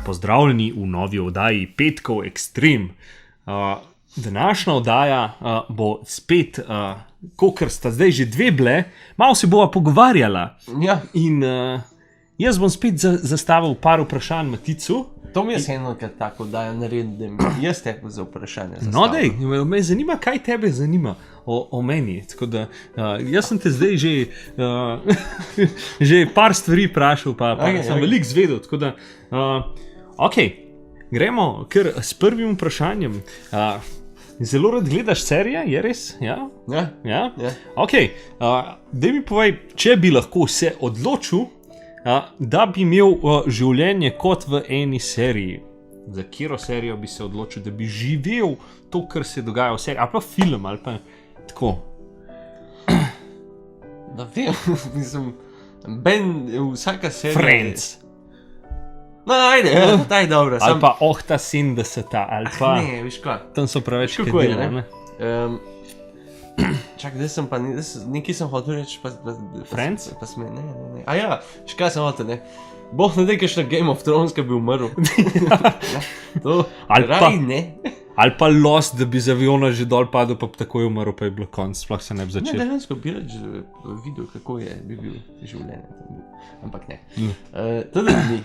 pozdravljeni v novi oddaji Petkov Ekstrem. Današnja oddaja bo spet, kakor sta zdaj že dve bile, malo se bova pogovarjala. Ja. In jaz bom spet zastavil par vprašanj Maticu. To mi je eno, kar tako oddaja naredim, da mi jaz tebe za vprašanje zastavim. No, dej, me zanima, kaj tebe zanima o meni. Tako da, jaz sem te zdaj že par stvari vprašal, pa sem veliko zvedel. Tako da, ok, gremo kar s prvim vprašanjem. Zelo rad gledaš serije, je res? Ja? Ja? Ok, daj mi povej, če bi lahko se odločil, da bi imel življenje kot v eni seriji. Za katero serijo bi se odločil, da bi živel to, kar se dogaja v seriji, ali pa film, ali pa tako. Da vem, mislim, vsaka serija... Friends. No, ajde, ta je dobra. Ali pa ta 70-ta, ali pa... Ne, viš kaj. Tam so preveč Kako je, kadila, ne? Čak, zdaj sem pa, nekaj sem hotel reči, pa... Friends? Pa sme, ne. A ja, škaj sem hotel, ne. Boh ne dej, kakšna Game of Thrones, ki bi umrl. To, raj ne. Ali pa Lost, da bi z aviona že dol padel, pa takoj umrl, pa je bilo konc, sploh se ne bi začel. Ne, dejansko bi reč videl, kako je bi bil življenje. Ampak ne. Tudi ni.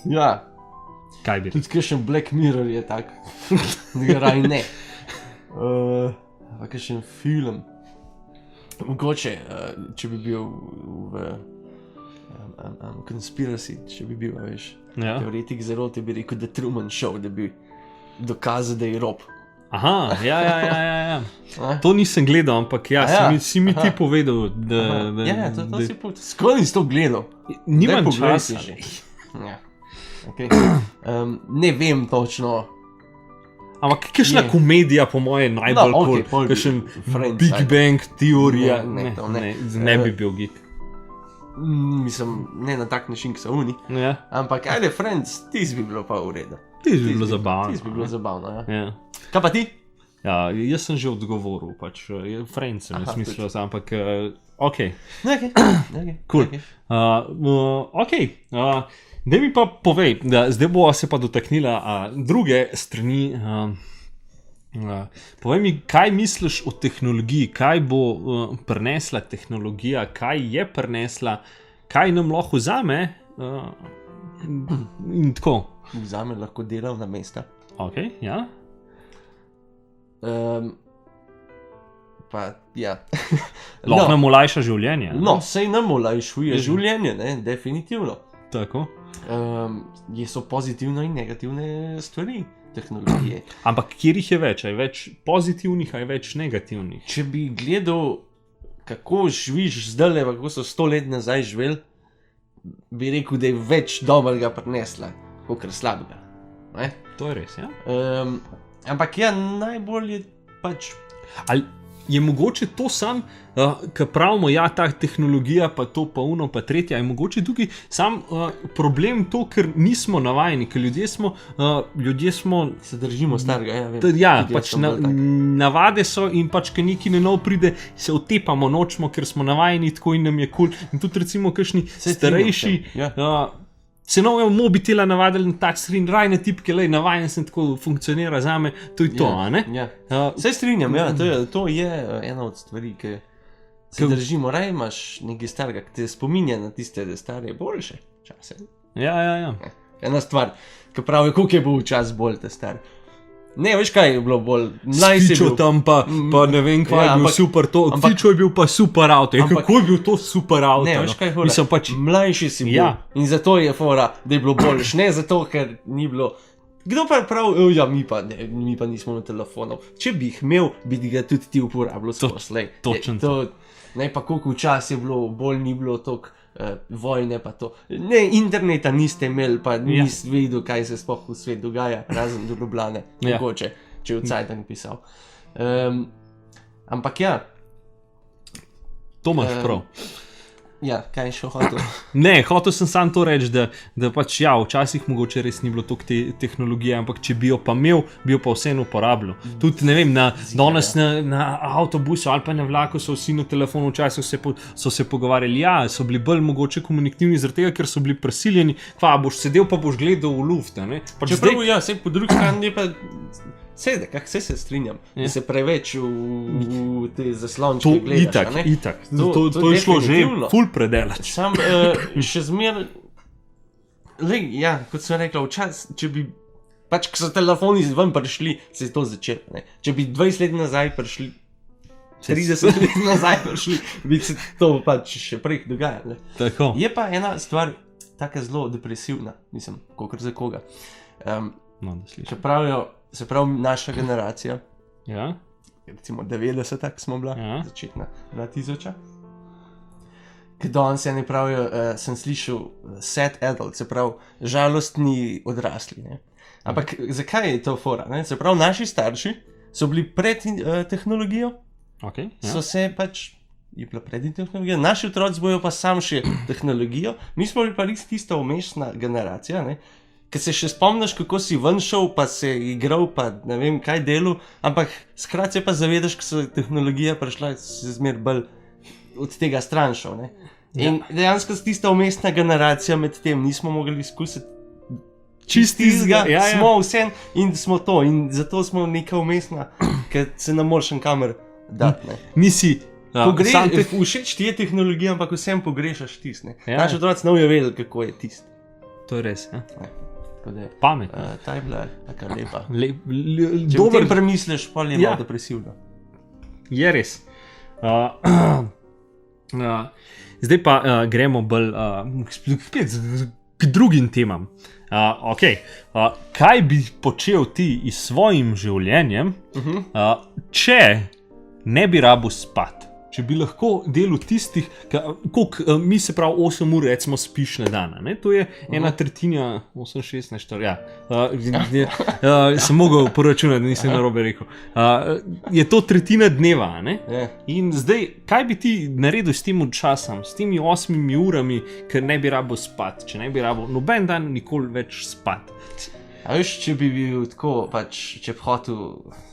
Ja. Kaj bi? Tudi kakšen Black Mirror je tak, da ga raj ne. Kakšen film. Mogoče, če bi bil v Conspiracy, če bi bil, veš, teoretik zarote, bi rekel, da Truman Show, da bi dokazal, da je rob. Aha, ja. To nisem gledal, ampak si mi ti povedal, da... Ja, to si povedal. Skoro nisi to gledal. Nimam časa. Ja. Okay. Ne vem točno. Ampak kakšna komedija po moje najbolj kakšen Big Bang teorija, ne bi bil gig. Mislim, ne na tak način, ki so oni. Ja. Ampak ajde, Friends, tis bi bilo pa v redu. Tis bi bilo zabavno. Tis bi bilo zabavno, ja. Ja. Kaj pa ti? Ja, jaz sem že odgovoril, pač Friends sem smislil, ampak ok. Cool. Ok. Daj mi pa povej, da zdaj bova se pa dotaknila druge strani. Povej mi, kaj misliš o tehnologiji, kaj bo prinesla tehnologija, kaj je prinesla, kaj nam lahko vzame in tako. Vzame lahko delovna mesta. Ok, ja. Pa, ja. Lahko nam olajša življenje. No, sej nam olajšuje življenje, ne, definitivno. Tako. So pozitivne in negativne stvari tehnologije. Ampak kjerih je več? Je več pozitivnih, a je več negativnih? Če bi gledal, kako živiš zdaj, kako so 100 let nazaj živeli, bi rekel, da je več dobrega prinesla, kakor slabega. Ne? To je res, ja. Ampak ja, najbolj je pač... Ali je mogoče to sam, ko pravimo, ja, ta tehnologija, pa to, pa uno, pa tretje, je mogoče tukaj sam problem to, ker nismo navajeni, ker ljudje smo... Se držimo starega, ja, vem. Ja, pač navade so in pač, ko neki ne nov pride, se otepamo, nočemo, ker smo navajeni tako in nam je cool. In tudi recimo kakšni starejši... Se novega mobitela navadili na tak screen, raj na tipke, lej, navajen sem, tako funkcionira zame, to je to, a ne? Ja. Se strinjam, ja, to je ena od stvari, ki se držimo, raj imaš nekaj starega, ki te spominja na tiste stare boljše čase. Ja. Ena stvar, ki pravi, koliko je bil čas bolj te stare. Ne, veš kaj je bilo bolj, mlaj si bil. Tam pa ne vem, kaj je bil super to, Fičo je bil pa super avto, kako je bil to super avto? Ne, veš kaj je fora, mlajši si bil in zato je fora, da je bilo boljš, ne zato, ker ni bilo... Kdo pa je prav, ja, mi pa nismo na telefonov, če bi jih imel, bi ga tudi ti uporabljal sposlej. Točno to. Ne, pa koliko čas je bilo, bolj ni bilo toliko vojne pa to. Ne, interneta niste imeli, pa niste videl, kaj se sploh v svet dogaja, razen do Ljubljane, mogoče, če v Cajtang pisal. Ampak ja. To imaš prav. Ja, kaj še hotel? Ne, hotel sem samo to reči, da pač ja, včasih mogoče res ni bilo toliko tehnologije, ampak če bi jo pa imel, bi jo pa vseeno uporabljal. Tudi, ne vem, danes na avtobusu ali pa na vlaku so vsi na telefonu, včasih so se pogovarjali, ja, so bili bolj mogoče komunikativni zaradi tega, ker so bili prisiljeni, kva, boš sedel pa boš gledal v luft, ne? Pač čeprav, ja, sej po drugi strani je pa... Vse se strinjam, da se preveč v te zaslončke gledaš. Itak. To je šlo že ful predelač. Sam še zmer, ja, kot sem rekla, včasih, če bi, pač, ko so telefoni ven prišli, se je to začelo, ne. Če bi 20 let nazaj prišli, 30 let nazaj prišli, bi se to pač še prej dogajalo. Tako. Je pa ena stvar taka zelo depresivna, mislim, kakor za koga. No, da slišim. Se pravi, naša generacija, ja? Recimo 90-ak smo bila, ja? Začetna 2000. Danes ne pravijo, sem slišal sad adult, se pravi, žalostni odrasli. Ne? Ampak zakaj je to fora? Ne? Se pravi, naši starši so bili pred tehnologijo, okay, ja. So se pač, je bila pred tehnologijo, naši otroci bojo pa sam še tehnologijo, mi smo bili pa res tista umestna generacija, ne? Ker se še spomniš, kako si ven šel, pa se igral, pa ne vem kaj delu, ampak skrat se pa zavedaš, ko se tehnologija prišla, se zmer bolj od tega stran šel, ne. In dejansko s tista umestna generacija med tem nismo mogli izkusiti čistizga, smo vse in smo to, in zato smo neka umestna, ker se nam moraš en kamer dati, ne. Nisi... Všeč ti je tehnologija, ampak vsem pogrešaš tist, ne. Naši otroci ne bojo vedeli, kako je tist. To je res, ja. Pamet. Ta je bila taka lepa. Če v tem premisliš, pa je malo depresivno. Je res. Zdaj pa gremo bolj k drugim temam. Kaj bi počel ti s svojim življenjem, če ne bi rabil spati? Če bi lahko delal tistih, koliko mi se pravi 8 ur recimo spiš na dan, ne? To je ena tretjina, 8-16, ja. Sem mogel poračunati, da nisem narobe rekel. Je to tretjina dneva, ne? In zdaj, kaj bi ti naredil s tem časom, s temi 8 urami, ker ne bi rabil spati, če ne bi rabil noben dan nikoli več spati? A veš, če bi bil tako, pač, če bi hotel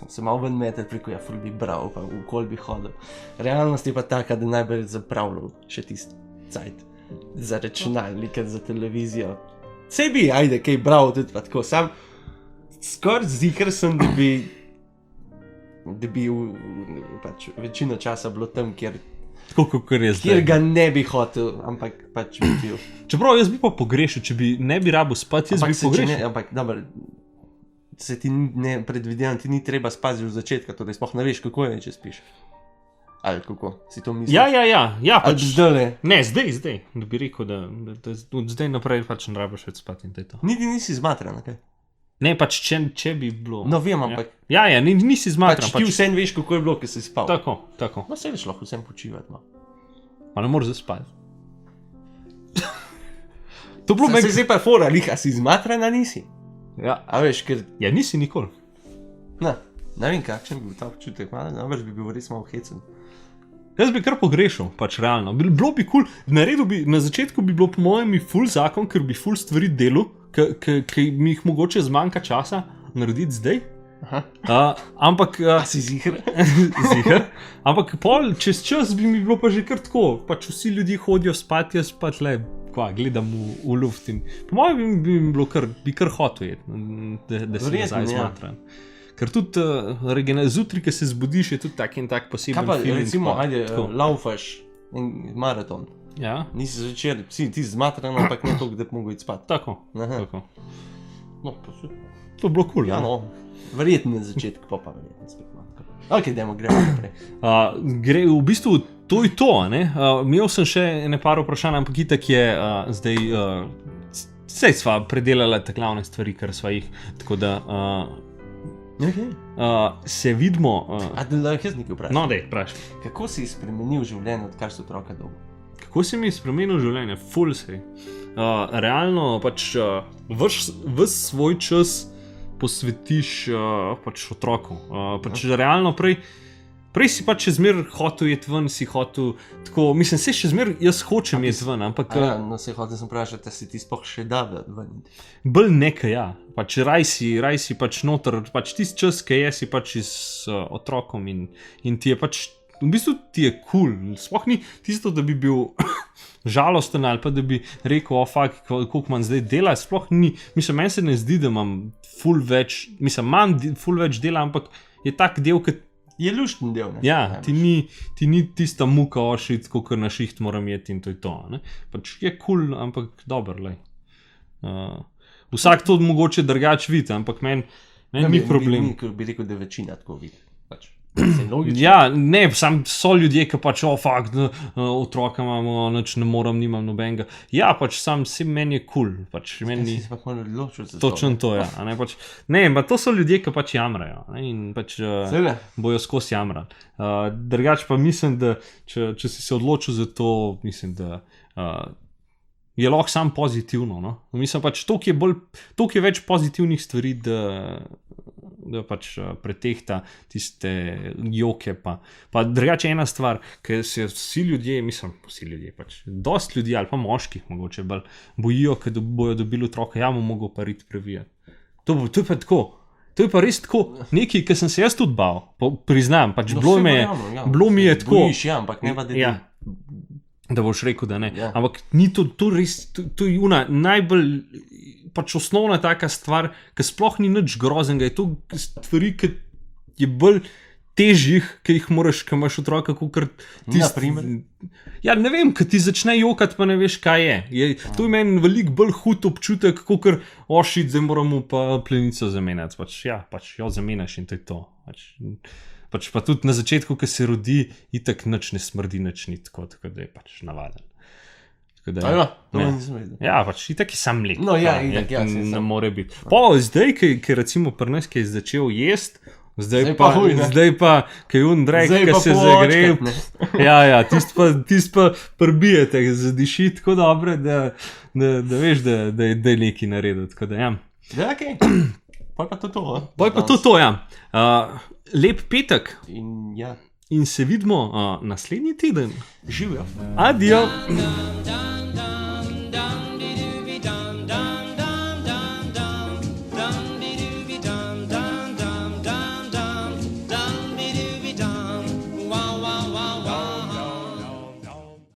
se malo ven meter preko, ja, ful bi bral, pa v kol bi hodil. Realnost je pa taka, da najbolj zapravljal še tisti cajt za računalnik, za televizijo. Sej bi, ajde, kaj bral tudi pa tako, sam skoraj zikr sem, da bi pač večino časa bilo tam, kjer ga ne bi hotel, ampak pač bi bil. Čeprav jaz bi pa pogrešil, če bi ne bi rabil spati, jaz bi pogrešil. Ampak, dobro, se ti ne predvidevam, ti ni treba spati že v začetka, torej sploh ne veš, kako je, če spiš. Ali kako, si to misliš? Ja, pač zdaj. Ne, zdaj, da bi rekel, da od zdaj naprej pač ne rabiš več spati in to je to. Nisi zmatran, kaj? Ne, pač če bi bilo... No, vem, ampak... Ja, nisi zmatran. Pač ti vsem veš, kako je bilo, ko si spal. Tako. No, se veš lahko vsem počivati, no. Pa ne moraš zaspati. Zdaj pa je fora, liha, si zmatran, a nisi? Ja. A veš, ker... Ja, nisi nikoli. Ne vem, kakšen bi bil ta občutek, najbrž bi bil res malo hecen. Jaz bi kar pogrešal, pač realno. Bilo bi kul, na začetku bi bilo po mojem ful zakon, ker bi ful stvari delal, ki mi jih mogoče zmanjka časa narediti zdaj. Ampak... si ziher? Ziher. Ampak pol, čez čas bi mi bilo pa že kar tako. Pač vsi ljudje hodijo spati, jaz pa tle gledam v luft. In po mojem bi mi bilo bi kar hotel, da si nazaj zmatran. Ker tudi zjutraj, ki se zbudiš, je tudi tak in tak poseben film. Kaj pa, recimo, ajde, laufaš in maraton. Ja. Nisi začel, ti zmatran, ampak ne toliko, da bi mogel iti spati. Tako. No, pa se... To je bilo kul. Ja, no, verjetno na začetku, pa verjetno spet malo. Ok, gremo naprej. V bistvu, to je to, ne? Imel sem še ene par vprašanj, ampak itak je zdaj... Sej sva predelala te glavne stvari, kar sva jih, tako da... se vidimo... Lahko jaz nekaj vprašam? No, dej, vprašam. Kako si spremenil življenje, odkar si otroka dolgo? Kako si mi spremenil življenje? Ful si. Realno pač ves svoj čas posvetiš pač otroku. Pač realno prej Prej si pač še zmer hotel iti ven, si hotel tako, mislim, se še zmer jaz hočem iti ven, ampak... No, se hotel sem vprašati, da si ti sploh še da ven. Bolj nekaj, ja. Pač raj si pač noter, pač tisti čas, ki si pač s otrokom in ti je pač, v bistvu ti je cool. Sploh ni tisto, da bi bil žalosten ali pa da bi rekel, koliko manj zdaj dela, sploh ni, mislim, meni se ne zdi, da imam ful več dela, ampak je tak del, ki je lušten del, ne? Ja, ti ni tista muka ošit, koliko na šiht moram jeti in to je to, ne? Pač je cool, ampak dober, lej. Vsak to mogoče drugače vidi, ampak meni ni problem. Bi rekel, da večina tako vidi, pač. Ja, ne, sam so ljudje, ki pač, otroka imamo, nič ne moram, nimam nobenega. Ja, pač sam si meni je cool, pač meni... Si pa malo odločil za to. Točno to, ja. Ne, pa to so ljudje, ki pač jamrajo, ne, in pač bojo skozi jamrali. Drugače pa mislim, da če si se odločil za to, mislim, da je lahko sam pozitivno, no. Mislim pač, toliko je več pozitivnih stvari, da pač pretehta tiste joke, pa drugače ena stvar, ker se vsi ljudje pač, dost ljudi ali pa moških mogoče bolj bojijo, ker bojo dobili otroka, ja, mu mogo pa rit previjati. To je pa tako, to je pa res tako, nekaj, ker sem se jaz tudi bal, priznam, pač bilo mi je tako. Bojiš, ja, ampak ne pa da da boš rekel, da ne. Ja. Ampak ni to res, to je najbolj pač osnovna taka stvar, ki sploh ni nič groznega, je to stvari, ki je bolj težjih, ki jih moraš, ki imaš otroka, kakor ti... Na primer? Ja, ne vem, ki ti začne jokati, pa ne veš, kaj je. To je meni veliko bolj hud občutek, kakor ošit, zdaj moramo pa plenico zamenjati. Pač jo zamenjaš in to je to. Pač pa tudi na začetku, ko se rodi, itak nič ne smrdi, nič ni tako, da je pač navaden. Ja, pač itak je sam mlek. No, ja, itak, ja. Ne more biti. Zdaj, ki recimo pri nas, ki je začel jesti, zdaj pa, ki je drek, ki se zagreje. Ja, tist pa prbijete, zadiši tako dobro, da veš, da je nekaj naredil. Tako da, ja. Ja, okej. Poj pa to, ja. Lep petek. In ja. In se vidimo naslednji teden. Živijo. Adijo.